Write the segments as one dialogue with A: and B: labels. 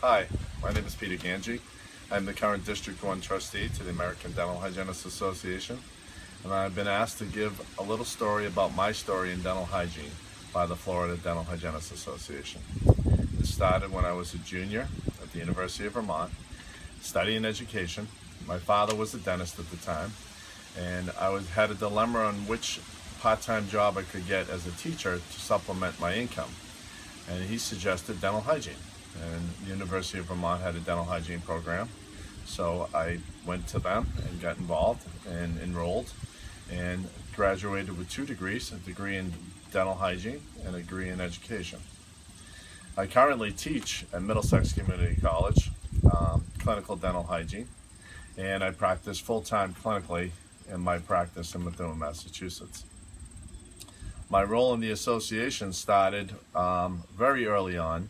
A: Hi, my name is Peter Ganji. I'm the current District 1 trustee to the American Dental Hygienists Association, and I've been asked to give a little story about my story in dental hygiene by the Florida Dental Hygienists Association. It started when I was a junior at the University of Vermont, studying education. My father was a dentist at the time, and had a dilemma on which part-time job I could get as a teacher to supplement my income. And he suggested dental hygiene. And the University of Vermont had a dental hygiene program. So I went to them and got involved and enrolled and graduated with 2 degrees, a degree in dental hygiene and a degree in education. I currently teach at Middlesex Community College, clinical dental hygiene, and I practice full-time clinically in my practice in Methuen, Massachusetts. My role in the association started very early on.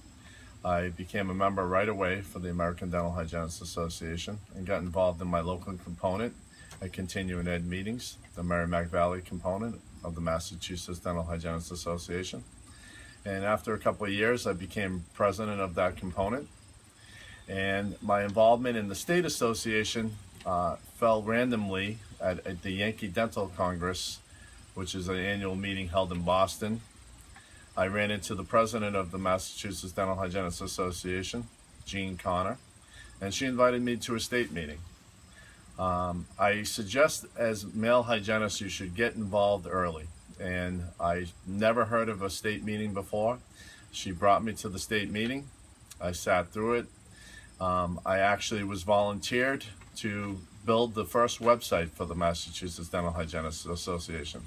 A: I became a member right away for the American Dental Hygienists Association and got involved in my local component at continuing ed meetings, the Merrimack Valley component of the Massachusetts Dental Hygienists Association. And after a couple of years, I became president of that component. And my involvement in the state association fell randomly at the Yankee Dental Congress, which is an annual meeting held in Boston. I ran into the president of the Massachusetts Dental Hygienists Association, Jean Connor, and she invited me to a state meeting. I suggest as male hygienists you should get involved early, and I never heard of a state meeting before. She brought me to the state meeting. I sat through it. I actually was volunteered to build the first website for the Massachusetts Dental Hygienists Association.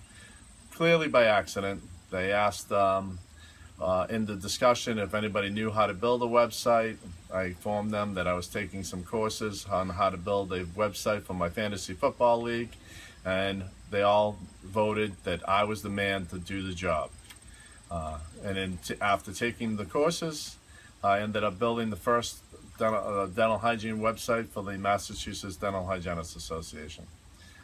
A: Clearly by accident. They asked in the discussion if anybody knew how to build a website. I informed them that I was taking some courses on how to build a website for my fantasy football league, and they all voted that I was the man to do the job. And then after taking the courses, I ended up building the first dental hygiene website for the Massachusetts Dental Hygienists Association.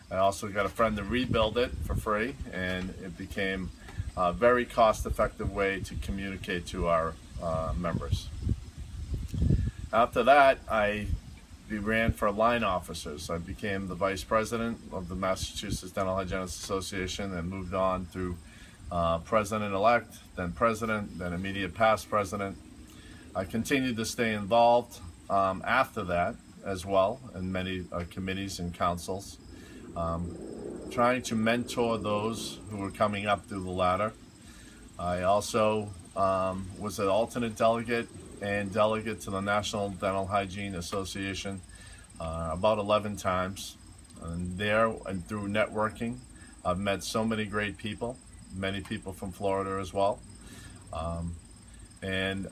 A: I also got a friend to rebuild it for free, and it became a very cost-effective way to communicate to our members. After that, I ran for line officers. I became the vice president of the Massachusetts Dental Hygienists Association and moved on through president-elect, then president, then immediate past president. I continued to stay involved after that as well in many committees and councils, trying to mentor those who were coming up through the ladder. I also was an alternate delegate and delegate to the National Dental Hygiene Association about 11 times. And there and through networking, I've met so many great people, many people from Florida as well. And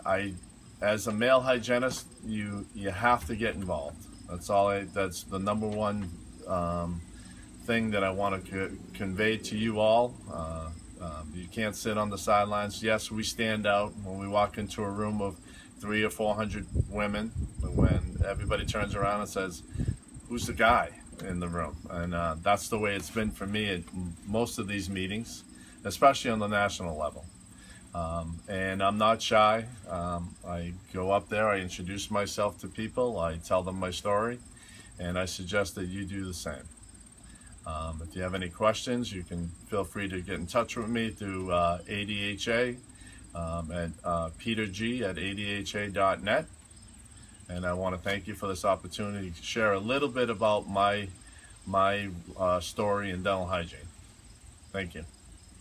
A: as a male hygienist, you have to get involved. That's the number one thing that I want to convey to you all. You can't sit on the sidelines. Yes, we stand out when we walk into a room of 300 or 400 women, when everybody turns around and says, who's the guy in the room? And that's the way it's been for me at most of these meetings, especially on the national level. And I'm not shy. I go up there, I introduce myself to people, I tell them my story, and I suggest that you do the same. If you have any questions, you can feel free to get in touch with me through ADHA at peterg@adha.net. And I want to thank you for this opportunity to share a little bit about my story in dental hygiene. Thank you.